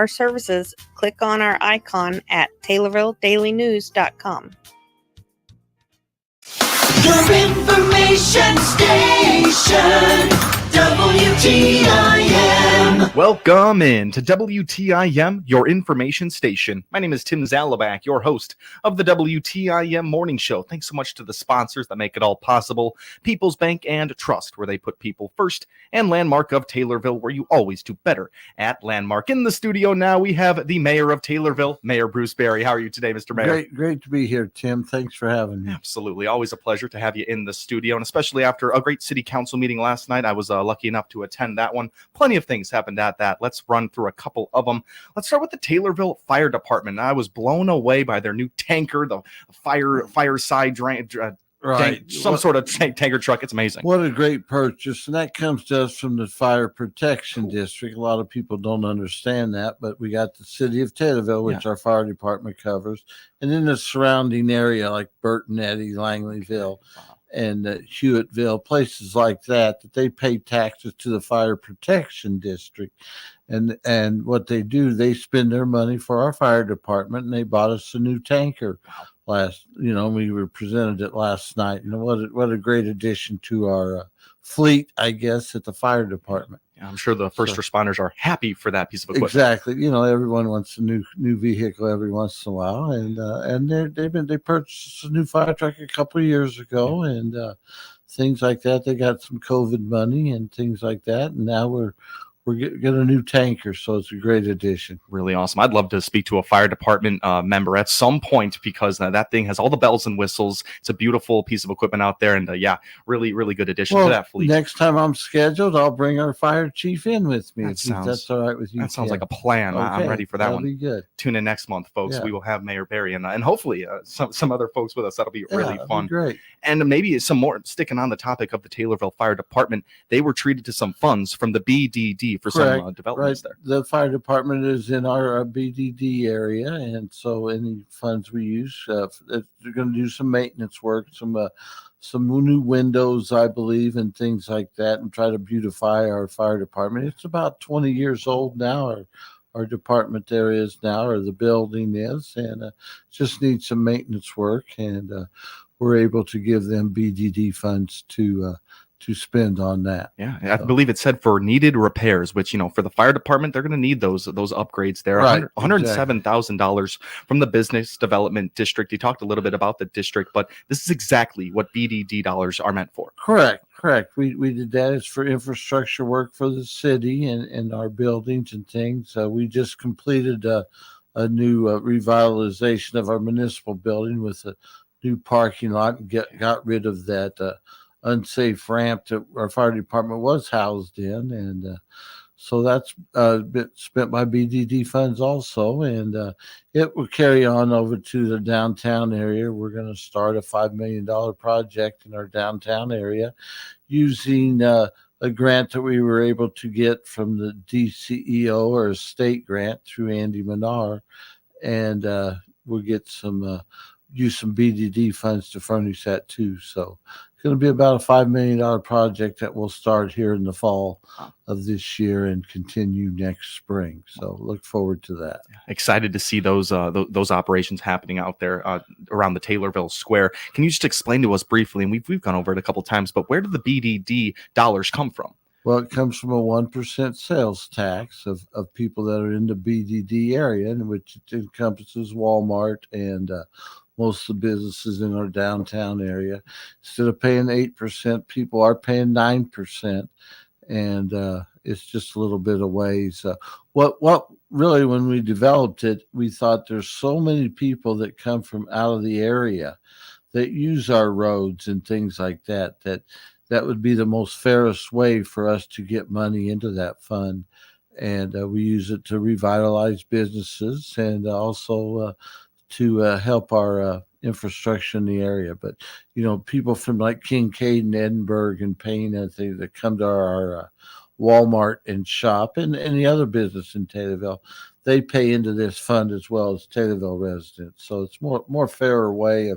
our services, click on our icon at TaylorvilleDailyNews.com. Your information station, WTIM. Welcome in to WTIM, your information station. My name is Tim Zalabak, your host of the WTIM Morning Show. Thanks so much to the sponsors that make it all possible. People's Bank and Trust, where they put people first, and Landmark of Taylorville, where you always do better at Landmark. In the studio now, we have the mayor of Taylorville, Mayor Bruce Berry. How are you today, Mr. Mayor? Great to be here, Tim. Thanks for having me. Absolutely. Always a pleasure to have you in the studio, and especially after a great city council meeting last night. I was lucky enough to attend that one. Plenty of things happened at that. Let's run through a couple of them. Let's start with the Taylorville Fire Department. I was blown away by their new tanker, the fireside sort of tanker truck. It's amazing. What a great purchase. And that comes to us from the Fire Protection District. A lot of people don't understand that, but we got the city of Taylorville, which our fire department covers, and then the surrounding area like Burton Eddy, Langleyville, and Hewittville, places like that they pay taxes to the Fire Protection District. And what they do, they spend their money for our fire department, and they bought us a new tanker. We were presented it last night. What a great addition to our fleet, I guess, at the fire department. I'm sure the first responders are happy for that piece of equipment. Exactly. Everyone wants a new vehicle every once in a while, and they purchased a new fire truck a couple of years ago, and things like that. They got some COVID money and things like that, and now we're getting a new tanker, so it's a great addition. Really awesome. I'd love to speak to a fire department member at some point, because that thing has all the bells and whistles. It's a beautiful piece of equipment out there, and really, really good addition to that fleet. Next time I'm scheduled, I'll bring our fire chief in with me. If that's all right with you. That sounds like a plan. Okay, I'm ready for that one. That'll be good. Tune in next month, folks. We will have Mayor Berry and hopefully some other folks with us. That'll be really fun. Be great. And maybe some more, sticking on the topic of the Taylorville Fire Department, they were treated to some funds from the BDD for some developments there. The fire department is in our BDD area, and so any funds we use, they're going to do some maintenance work, some new windows, I believe, and things like that, and try to beautify our fire department. It's about 20 years old now. Our department there is now, or the building is, and just needs some maintenance work, and we're able to give them BDD funds to spend on that. Yeah, I believe it said for needed repairs, which, for the fire department, they're going to need those upgrades there. Right, $107,000 from the business development district. You talked a little bit about the district, but this is exactly what BDD dollars are meant for. Correct. We did that. It's for infrastructure work for the city and our buildings and things. We just completed a new revitalization of our municipal building with a new parking lot, and got rid of that unsafe ramp that our fire department was housed in, and so that's been spent by BDD funds also, and it will carry on over to the downtown area. We're going to start a $5 million project in our downtown area using a grant that we were able to get from the DCEO, or a state grant through Andy Menard, and we'll get use some BDD funds to furnish that too. So it's going to be about a $5 million project that will start here in the fall of this year and continue next spring. So look forward to that. Excited to see those operations happening out there around the Taylorville Square. Can you just explain to us briefly, and we've gone over it a couple times, but where do the BDD dollars come from? Well, it comes from a 1% sales tax of people that are in the BDD area, in which it encompasses Walmart and most of the businesses in our downtown area. Instead of paying 8%, people are paying 9%, and it's just a little bit of ways. What really, when we developed it, we thought there's so many people that come from out of the area that use our roads and things like that would be the most fairest way for us to get money into that fund. And we use it to revitalize businesses and also to help our infrastructure in the area. But, people from like Kincaid and Edinburgh and Payne, I think, that come to our Walmart and shop, and the other business in Taylorville, they pay into this fund as well as Taylorville residents. So it's more fairer way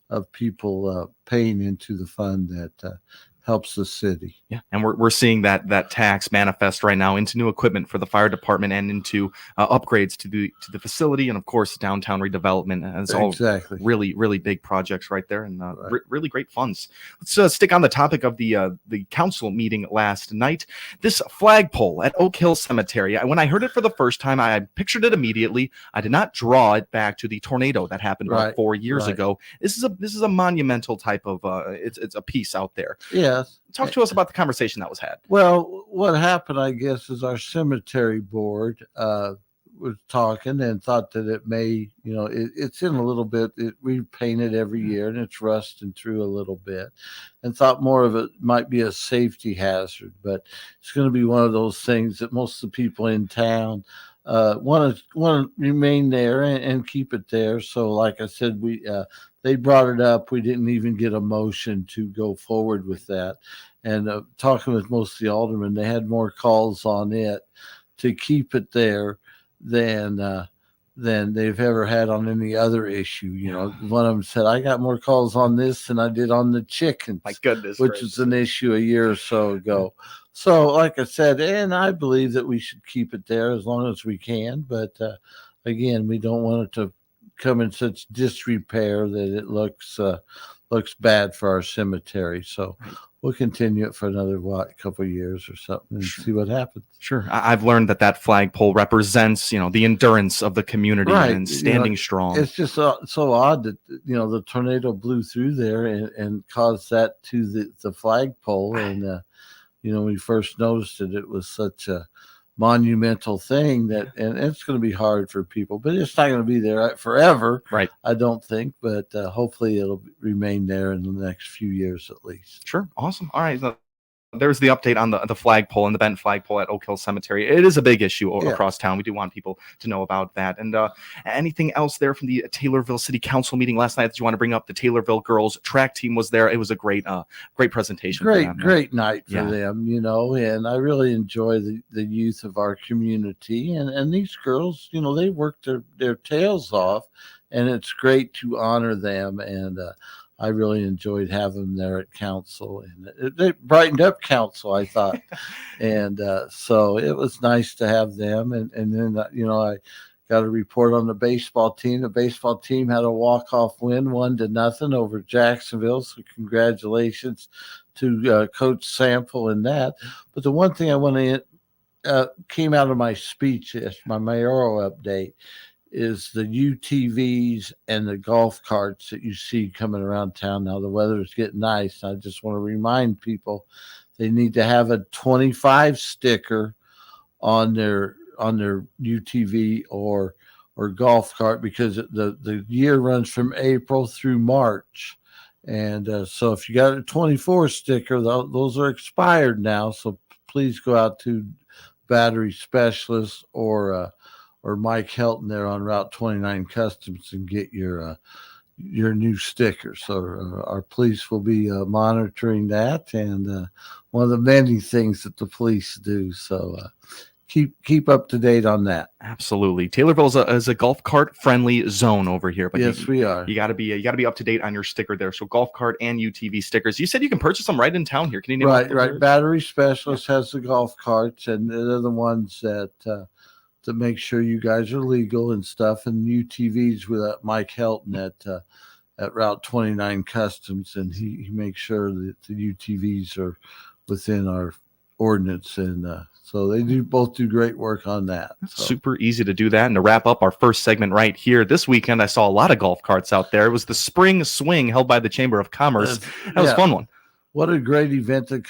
of people paying into the fund that helps the city. Yeah, and we're seeing that tax manifest right now into new equipment for the fire department and into upgrades to the facility, and of course downtown redevelopment. And it's all Exactly. really big projects right there, and Right. really great funds. Let's stick on the topic of the council meeting last night. This flagpole at Oak Hill Cemetery. When I heard it for the first time, I pictured it immediately. I did not draw it back to the tornado that happened about Right, 4 years right. ago. This is a monumental type of it's a piece out there. Yes. Talk to us about the conversation that was had. Well, what happened, I guess, is our cemetery board was talking and thought that it may, it's in a little bit. We paint it every year and it's rusting through a little bit, and thought more of it might be a safety hazard. But it's going to be one of those things that most of the people in town want to remain there and keep it there. So, like I said, they brought it up. We didn't even get a motion to go forward with that. And talking with most of the aldermen, they had more calls on it to keep it there than they've ever had on any other issue. One of them said, "I got more calls on this than I did on the chickens." My goodness, which is an issue a year or so ago. So, like I said, and I believe that we should keep it there as long as we can. But again, we don't want it to come in such disrepair that it looks bad for our cemetery. So we'll continue it for another couple of years or something and see what happens. Sure. I've learned that flagpole represents, the endurance of the community and standing strong. It's just so odd that, the tornado blew through there and caused that to the flagpole. And, when we first noticed it was such a monumental thing and it's going to be hard for people, but it's not going to be there forever. Right. I don't think, but hopefully it'll remain there in the next few years at least. Sure. Awesome. All right. There's the update on the flagpole and the bent flagpole at Oak Hill Cemetery. It is a big issue across town. We do want people to know about that. And anything else there from the Taylorville City Council meeting last night that you want to bring up? The Taylorville girls track team was there. It was a great presentation. Great night for them, and I really enjoy the youth of our community. And these girls, they work their tails off, and it's great to honor them. And I really enjoyed having them there at council, and it brightened up council, I thought. And so it was nice to have them. And then, I got a report on the baseball team. The baseball team had a walk-off win, 1-0 over Jacksonville. So congratulations to Coach Sample in that. But the one thing I want to came out of my speech, my mayoral update, is the UTVs and the golf carts that you see coming around town. Now the weather is getting nice. I just want to remind people they need to have a 25 sticker on their UTV or golf cart, because the year runs from April through March. And so if you got a 24 sticker, those are expired now. So please go out to Battery Specialist or Mike Helton there on Route 29 Customs and get your new sticker. So our police will be monitoring that, and one of the many things that the police do. So keep up to date on that. Absolutely. Taylorville is a golf cart friendly zone over here. But yes, we are. You got to be up to date on your sticker there. So golf cart and UTV stickers. You said you can purchase them right in town here. Can you name right? Battery Specialist has the golf carts, and they're the ones that make sure you guys are legal and stuff. And UTVs with Mike Helton at Route 29 Customs, and he makes sure that the UTVs are within our ordinance, and so they both do great work on that. So. Super easy to do that. And to wrap up our first segment right here, this weekend I saw a lot of golf carts out there. It was the Spring Swing held by the Chamber of Commerce. That was a fun one. What a great event that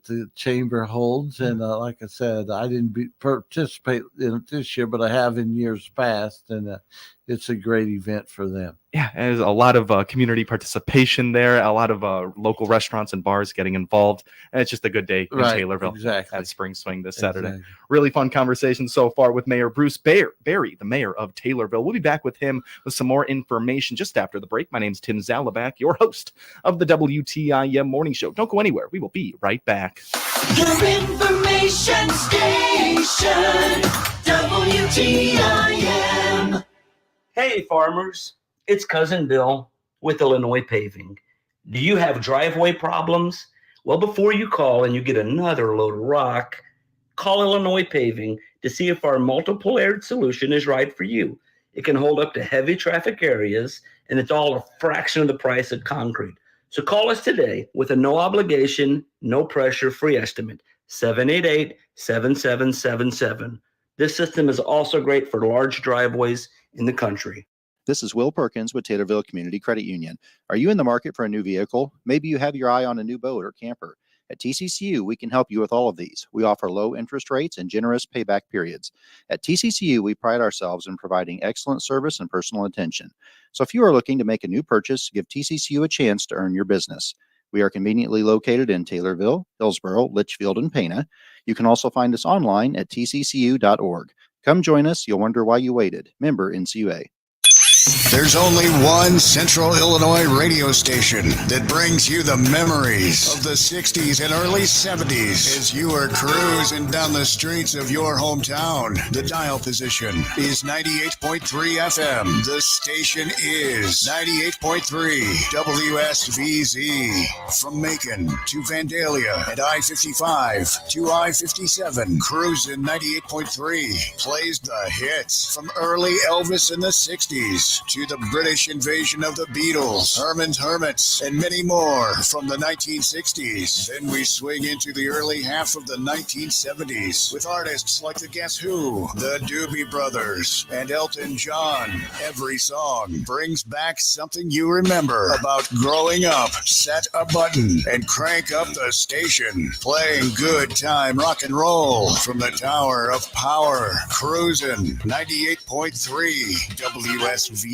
the chamber holds. And like I said, I didn't participate in it this year, but I have in years past, and it's a great event for them. Yeah, there's a lot of community participation there, a lot of local restaurants and bars getting involved, and it's just a good day in Taylorville at Spring Swing this Saturday. Really fun conversation so far with Mayor Bruce Berry, the mayor of Taylorville. We'll be back with him with some more information just after the break. My name's Tim Zalabak, your host of the WTIM Morning Show. Don't go anywhere. We will be right back. Your information station, WTIM. Hey, farmers. It's Cousin Bill with Illinois Paving. Do you have driveway problems? Well, before you call and you get another load of rock, call Illinois Paving to see if our multiple layered solution is right for you. It can hold up to heavy traffic areas, and it's all a fraction of the price of concrete. So call us today with a no obligation, no pressure free estimate, 788-7777. This system is also great for large driveways in the country. This is Will Perkins with Taylorville Community Credit Union. Are you in the market for a new vehicle? Maybe you have your eye on a new boat or camper. At TCCU, we can help you with all of these. We offer low interest rates and generous payback periods. At TCCU, we pride ourselves in providing excellent service and personal attention. So if you are looking to make a new purchase, give TCCU a chance to earn your business. We are conveniently located in Taylorville, Hillsborough, Litchfield, and Pana. You can also find us online at tccu.org. Come join us. You'll wonder why you waited. Member NCUA. There's only one Central Illinois radio station that brings you the memories of the 60s and early 70s as you are cruising down the streets of your hometown. The dial position is 98.3 FM. The station is 98.3 WSVZ. From Macon to Vandalia and I-55 to I-57, cruising 98.3 plays the hits from early Elvis in the 60s to the British invasion of the Beatles, Herman's Hermits, and many more from the 1960s. Then we swing into the early half of the 1970s with artists like the Guess Who, the Doobie Brothers, and Elton John. Every song brings back something you remember about growing up. Set a button and crank up the station, playing good time rock and roll from the Tower of Power, cruising 98.3 WSVZ.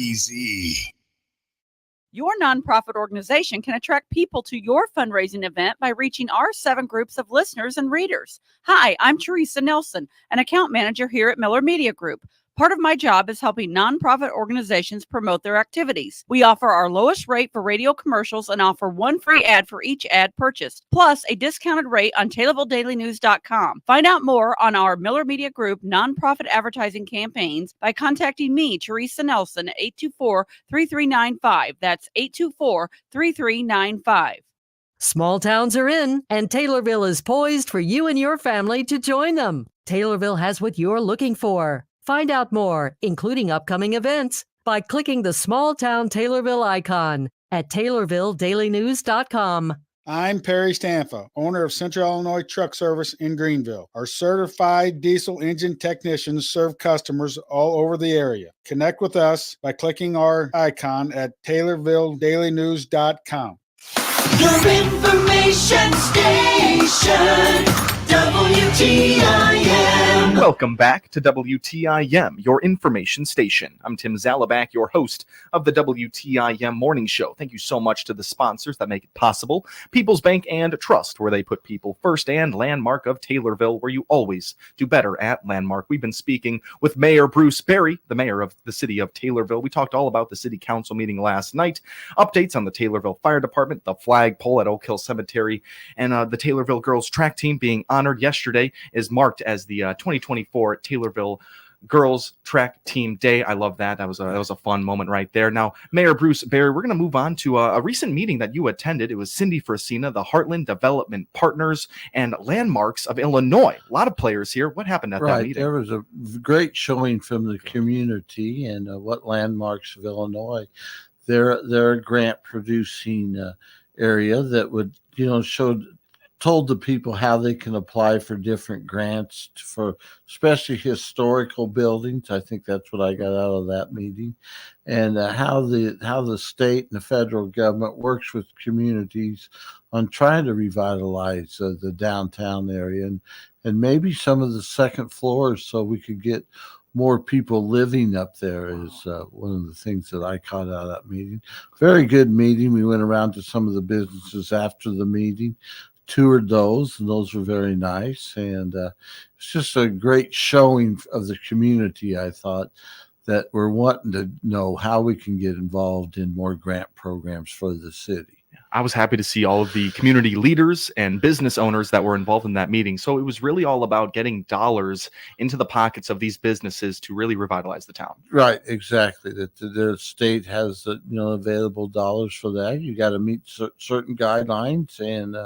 Your nonprofit organization can attract people to your fundraising event by reaching our 7 groups of listeners and readers. Hi, I'm Teresa Nelson, an account manager here at Miller Media Group. Part of my job is helping nonprofit organizations promote their activities. We offer our lowest rate for radio commercials and offer 1 free ad for each ad purchased, plus a discounted rate on TaylorvilleDailyNews.com. Find out more on our Miller Media Group nonprofit advertising campaigns by contacting me, Teresa Nelson, at 824-3395. That's 824-3395. Small towns are in, and Taylorville is poised for you and your family to join them. Taylorville has what you're looking for. Find out more, including upcoming events, by clicking the small town Taylorville icon at TaylorvilleDailyNews.com. I'm Perry Stanfa, owner of Central Illinois Truck Service in Greenville. Our certified diesel engine technicians serve customers all over the area. Connect with us by clicking our icon at TaylorvilleDailyNews.com. Your information station, WTIM. Welcome back to WTIM, your information station. I'm Tim Zalabak, your host of the WTIM Morning Show. Thank you so much to the sponsors that make it possible. People's Bank and Trust, where they put people first, and Landmark of Taylorville, where you always do better at Landmark. We've been speaking with Mayor Bruce Berry, the mayor of the city of Taylorville. We talked all about the city council meeting last night, updates on the Taylorville Fire Department, the flagpole at Oak Hill Cemetery, and the Taylorville girls track team being honored yesterday is marked as the 2024 Taylorville Girls Track Team Day. I love that. That was a fun moment right there. Now, Mayor Bruce Berry, we're going to move on to a recent meeting that you attended. It was Cindy Frasina, the Heartland Development Partners and Landmarks of Illinois. A lot of players here. What happened at that meeting? There was a great showing from the community and what Landmarks of Illinois. They're a grant producing area that would, told the people how they can apply for different grants for especially historical buildings. I think that's what I got out of that meeting, and how the state and the federal government works with communities on trying to revitalize the downtown area and maybe some of the second floors so we could get more people living up there is one of the things that I caught out of that meeting. Very good meeting. We went around to some of the businesses after the meeting, toured those, and those were very nice. And it's just a great showing of the community, I thought, that we're wanting to know how we can get involved in more grant programs for the city. I was happy to see all of the community leaders and business owners that were involved in that meeting. So it was really all about getting dollars into the pockets of these businesses to really revitalize the town. Right, exactly. That the state has available dollars for that. You got to meet certain guidelines, and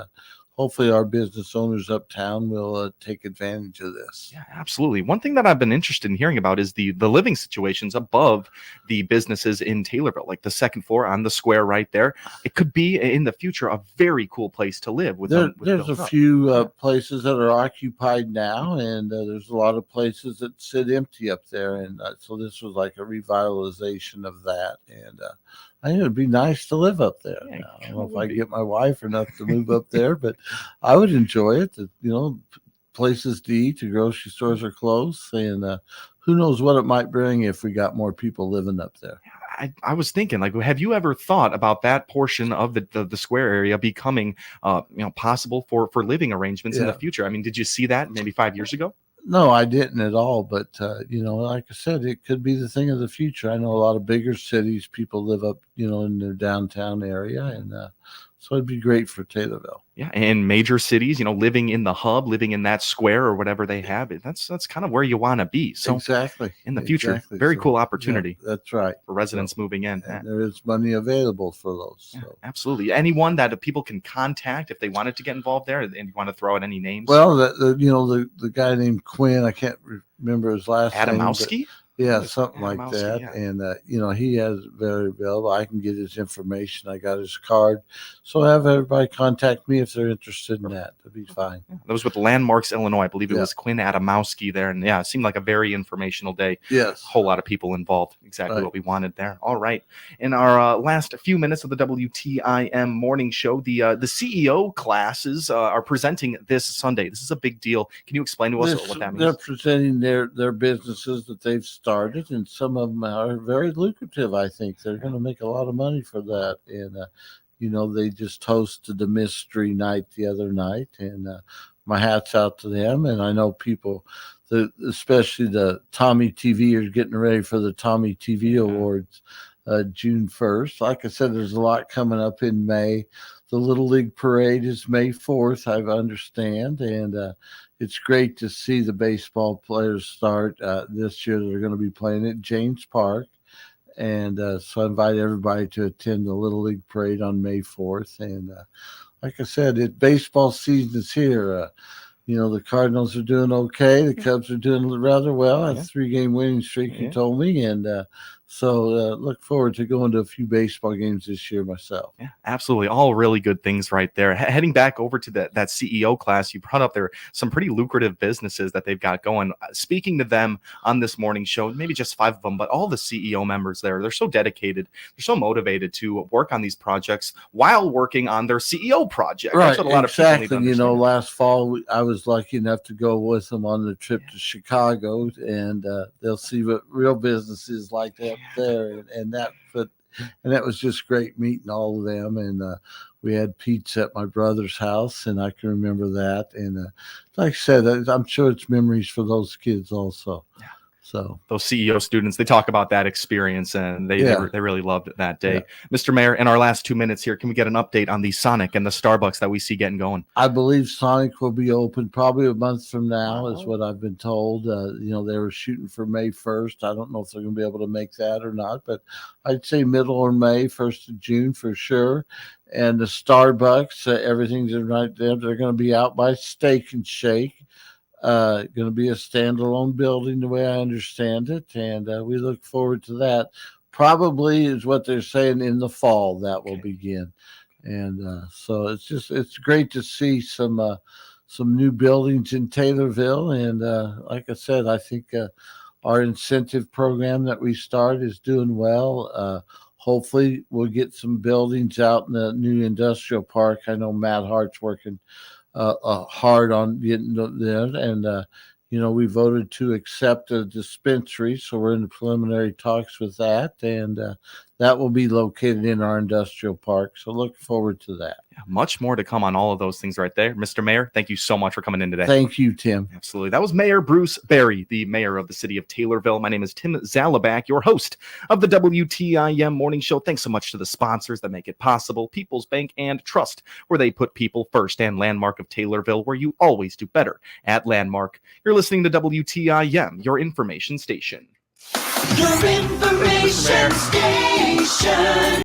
hopefully our business owners uptown will take advantage of this. Yeah, absolutely. One thing that I've been interested in hearing about is the living situations above the businesses in Taylorville, like the second floor on the square right there. It could be in the future a very cool place to live. There's a few places that are occupied now, and there's a lot of places that sit empty up there. And so this was like a revitalization of that. And I think it'd be nice to live up there. Yeah, I don't know if I get my wife enough to move up there, but I would enjoy it. Places to eat, the grocery stores are close, and who knows what it might bring if we got more people living up there. I was thinking, like, have you ever thought about that portion of the square area becoming, possible for living arrangements in the future? I mean, did you see that maybe 5 years ago? No, I didn't at all. But, like I said, it could be the thing of the future. I know a lot of bigger cities, people live up, in their downtown area. And so it'd be great for Taylorville. Yeah. And major cities, living in the hub, living in that square or whatever they have, that's kind of where you want to be. So exactly in the future, very cool opportunity. Yeah, that's right. For residents moving in. And there is money available for those. Yeah, so. Absolutely. Anyone that people can contact if they wanted to get involved there, and you want to throw out any names? Well, the guy named Quinn, I can't remember his last name. Adamowski? Yeah, something like that. Yeah. And, he has very available. I can get his information. I got his card. So have everybody contact me if they're interested in that. That'd be fine. Yeah. That was with Landmarks, Illinois. I believe it was Quinn Adamowski there. And it seemed like a very informational day. Yes. A whole lot of people involved. Exactly what we wanted there. All right. In our last few minutes of the WTIM morning show, the CEO classes are presenting this Sunday. This is a big deal. Can you explain to us what that means? They're presenting their businesses that they've started, and some of them are very lucrative. I think they're going to make a lot of money for that. And they just hosted the mystery night the other night, and my hat's out to them. And I know people, especially the Tommy TV, are getting ready for the Tommy TV Awards June 1st. Like I said, there's a lot coming up in May. The Little League Parade is May 4th, I understand, and it's great to see the baseball players start this year. They're going to be playing at James Park, and so I invite everybody to attend the Little League Parade on May 4th. And like I said, baseball season is here. The Cardinals are doing okay. The Cubs are doing rather well. A 3-game winning streak, you told me. And so look forward to going to a few baseball games this year myself. Yeah, absolutely. All really good things right there. Heading back over to that CEO class, you brought up there some pretty lucrative businesses that they've got going. Speaking to them on this morning show, maybe just 5 of them, but all the CEO members there, they're so dedicated. They're so motivated to work on these projects while working on their CEO project. Right, that's what a lot exactly. of people need to understand. Last fall, I was lucky enough to go with them on the trip to Chicago, and they'll see what real business is like up there. And that was just great meeting all of them. And we had pizza at my brother's house, and I can remember that. And like I said, I'm sure it's memories for those kids also. Yeah. So those CEO students, they talk about that experience, and they really loved it that day. Yeah. Mr. Mayor, in our last 2 minutes here, can we get an update on the Sonic and the Starbucks that we see getting going? I believe Sonic will be open probably a month from now, is what I've been told. They were shooting for May 1st. I don't know if they're going to be able to make that or not, but I'd say middle or May, 1st of June for sure. And the Starbucks, everything's right there. They're going to be out by Steak and Shake. Going to be a standalone building the way I understand it, and we look forward to that. Probably is what they're saying in the fall that will begin. And so it's great to see some new buildings in Taylorville. And like I said, I think our incentive program that we started is doing well. Hopefully we'll get some buildings out in the new industrial park. I know Matt Hart's working hard on getting there, and we voted to accept a dispensary, so we're in the preliminary talks with that, and that will be located in our industrial park. So look forward to that. Yeah, much more to come on all of those things right there. Mr. Mayor, thank you so much for coming in today. Thank you, Tim. Absolutely. That was Mayor Bruce Berry, the mayor of the city of Taylorville. My name is Tim Zalabak, your host of the WTIM morning show. Thanks so much to the sponsors that make it possible: People's Bank and Trust, where they put people first, and Landmark of Taylorville, where you always do better at Landmark. You're listening to WTIM, your information station. Your information station.